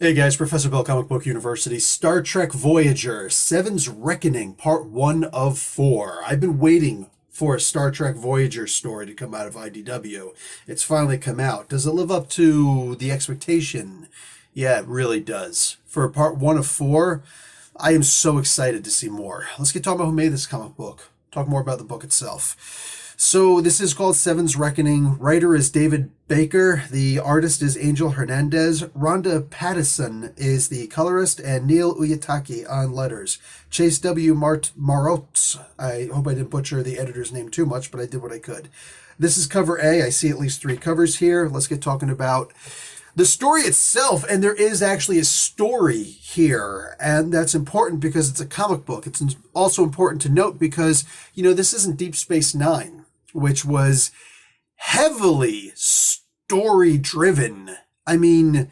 Hey guys, Professor Bill, Comic Book University, Star Trek Voyager, Seven's Reckoning, Part 1 of 4. I've been waiting for a Star Trek Voyager story to come out of IDW. It's finally come out. Does it live up to the expectation? Yeah, it really does. For Part 1 of 4, I am so excited to see more. Let's get talking about who made this comic book. Talk more about the book itself. So this is called Seven's Reckoning. Writer is David Baker. The artist is Angel Hernandez. Rhonda Pattison is the colorist, and Neil Uyatake on letters. Chase W. Marotz. I hope I didn't butcher the editor's name too much, but I did what I could. This is cover A. I see at least 3 covers here. Let's get talking about the story itself, and there is actually a story here, and that's important because it's a comic book. It's also important to note because, this isn't Deep Space Nine, which was heavily story-driven. I mean,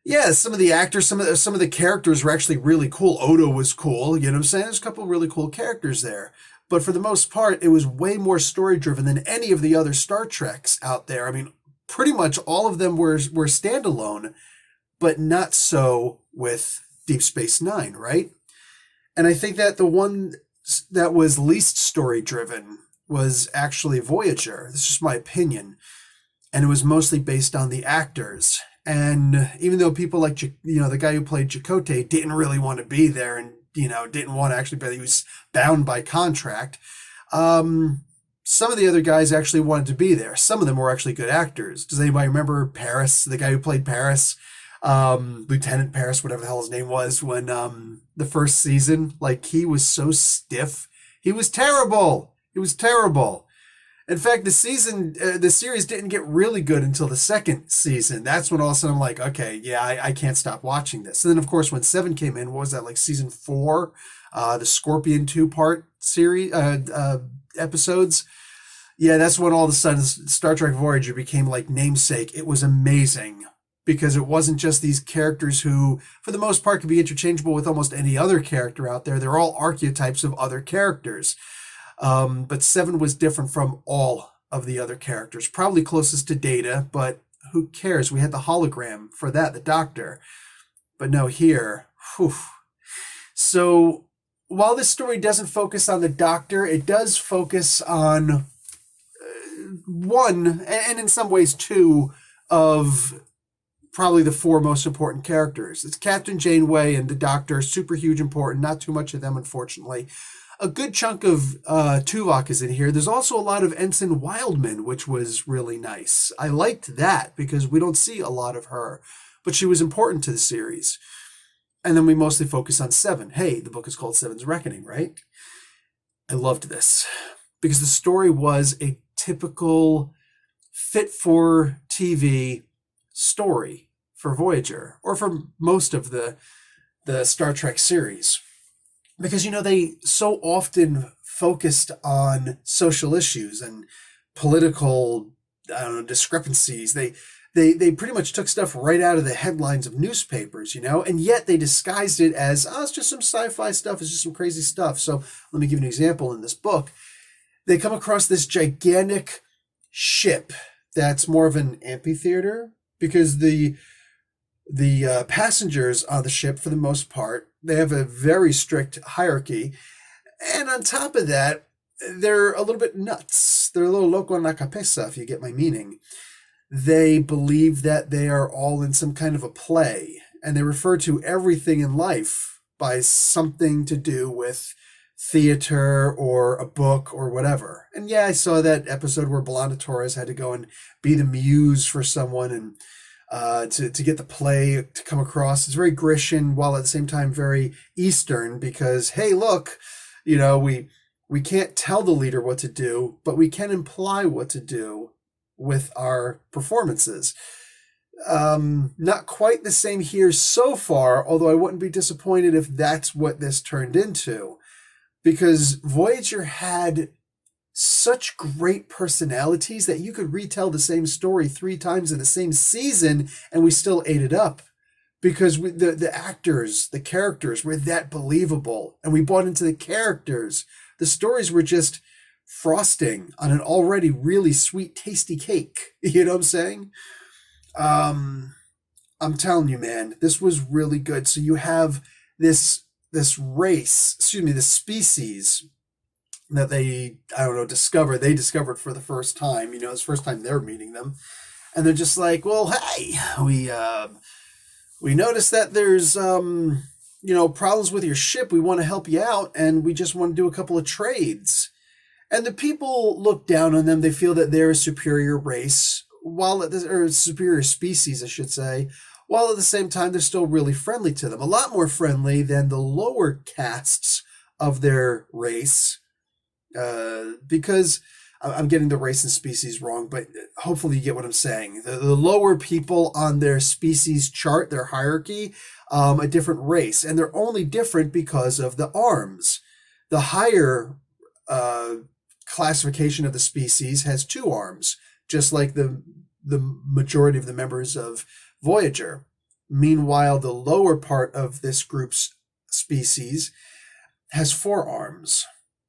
yeah, some of the actors, some of the characters were actually really cool. Odo was cool, you know what I'm saying? There's a couple of really cool characters there. But for the most part, it was way more story-driven than any of the other Star Treks out there. I mean, pretty much all of them were standalone, but not so with Deep Space Nine, right? And I think that the one that was least story driven was actually Voyager. This is just my opinion, and it was mostly based on the actors. And even though people like the guy who played Chakotay didn't really want to be there, and didn't want to actually be there, he was bound by contract. Some of the other guys actually wanted to be there. Some of them were actually good actors. Does anybody remember Paris, the guy who played Paris? Lieutenant Paris, whatever the hell his name was, when the first season, he was so stiff. He was terrible. He was terrible. In fact, the series didn't get really good until the second season. That's when all of a sudden I'm like, okay, yeah, I can't stop watching this. And then, of course, when 7 came in, what was that, season 4? The Scorpion 2-part series, episodes. Yeah, that's when all of a sudden Star Trek Voyager became like namesake. It was amazing because it wasn't just these characters who, for the most part, could be interchangeable with almost any other character out there. They're all archetypes of other characters. But 7 was different from all of the other characters. Probably closest to Data, but who cares? We had the hologram for that, the Doctor. But no, here, whew. So while this story doesn't focus on the Doctor, it does focus on one, and in some ways 2, of probably the 4 most important characters. It's Captain Janeway and the Doctor, super huge important, not too much of them, unfortunately. A good chunk of Tuvok is in here. There's also a lot of Ensign Wildman, which was really nice. I liked that because we don't see a lot of her, but she was important to the series. And then we mostly focus on 7. Hey, the book is called Seven's Reckoning, right? I loved this because the story was a typical fit for TV story for Voyager, or for most of the Star Trek series. Because, they so often focused on social issues and political, discrepancies. They pretty much took stuff right out of the headlines of newspapers, and yet they disguised it as, it's just some sci-fi stuff, it's just some crazy stuff. So let me give you an example in this book. They come across this gigantic ship that's more of an amphitheater because the passengers on the ship, for the most part, they have a very strict hierarchy. And on top of that, they're a little bit nuts. They're a little loco en la cabeza, if you get my meaning. They believe that they are all in some kind of a play, and they refer to everything in life by something to do with theater or a book or whatever. And yeah, I saw that episode where Belanda Torres had to go and be the muse for someone and to get the play to come across. It's very Grecian while at the same time very Eastern because, hey, look, we can't tell the leader what to do, but we can imply what to do with our performances. Not quite the same here so far, although I wouldn't be disappointed if that's what this turned into, because Voyager had such great personalities that you could retell the same story 3 times in the same season and we still ate it up because the actors, the characters were that believable and we bought into the characters. The stories were just frosting on an already really sweet, tasty cake. You know what I'm saying? I'm telling you, man, this was really good. So you have this race, excuse me, this species that they, I don't know, they discovered for the first time. It's the first time they're meeting them, and they're just like, well, hey, we noticed that there's problems with your ship. We want to help you out, and we just want to do a couple of trades. And the people look down on them. They feel that they're a superior race, or superior species, I should say, while at the same time they're still really friendly to them. A lot more friendly than the lower castes of their race, because I'm getting the race and species wrong, but hopefully you get what I'm saying. The lower people on their species chart, their hierarchy, a different race, and they're only different because of the arms. The higher classification of the species has 2 arms, just like the majority of the members of Voyager. Meanwhile, the lower part of this group's species has 4 arms.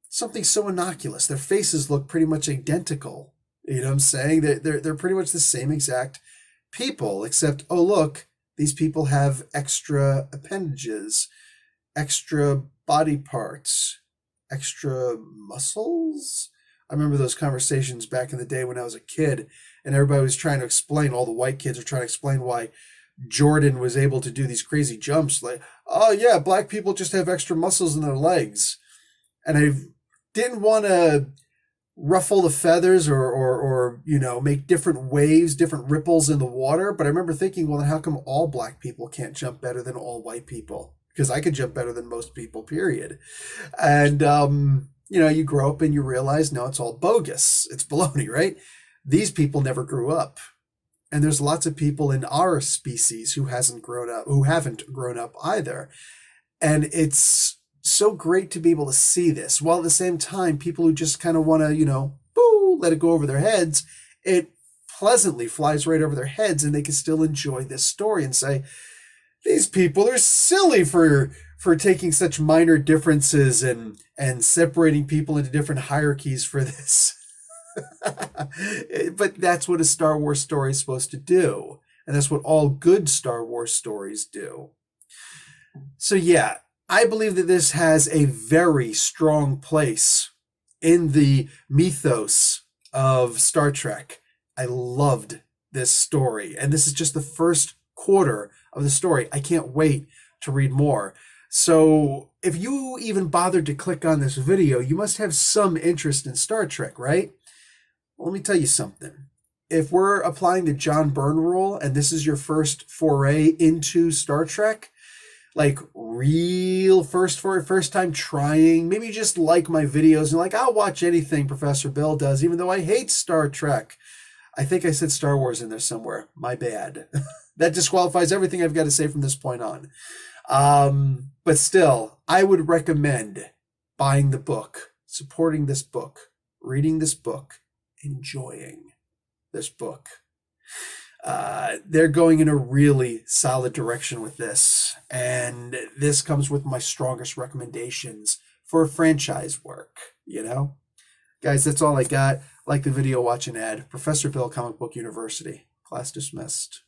Something so innocuous. Their faces look pretty much identical. You know what I'm saying? They're pretty much the same exact people, except, oh, look, these people have extra appendages, extra body parts, extra muscles. I remember those conversations back in the day when I was a kid, and everybody was trying to explain, all the white kids were trying to explain why Jordan was able to do these crazy jumps. Like, oh yeah, black people just have extra muscles in their legs. And I didn't want to ruffle the feathers or make different waves, different ripples in the water. But I remember thinking, well, then how come all black people can't jump better than all white people? Because I could jump better than most people, period. And, you grow up and you realize, no, it's all bogus. It's baloney, right? These people never grew up. And there's lots of people in our species who haven't grown up either. And it's so great to be able to see this, while at the same time, people who just kind of want to, let it go over their heads, it pleasantly flies right over their heads, and they can still enjoy this story and say, these people are silly for taking such minor differences and separating people into different hierarchies for this. But that's what a Star Wars story is supposed to do. And that's what all good Star Wars stories do. So yeah, I believe that this has a very strong place in the mythos of Star Trek. I loved this story. And this is just the first quarter of the story. I can't wait to read more. So if you even bothered to click on this video, you must have some interest in Star Trek, right? Well, let me tell you something. If we're applying the John Byrne rule and this is your first foray into Star Trek, like real first time trying, maybe you just like my videos and like, I'll watch anything Professor Bill does, even though I hate Star Trek. I think I said Star Wars in there somewhere. My bad. That disqualifies everything I've got to say from this point on. But still, I would recommend buying the book, supporting this book, reading this book, enjoying this book. They're going in a really solid direction with this, and this comes with my strongest recommendations for franchise work, Guys, that's all I got. Like the video, watch an ad. Professor Bill, Comic Book University. Class dismissed.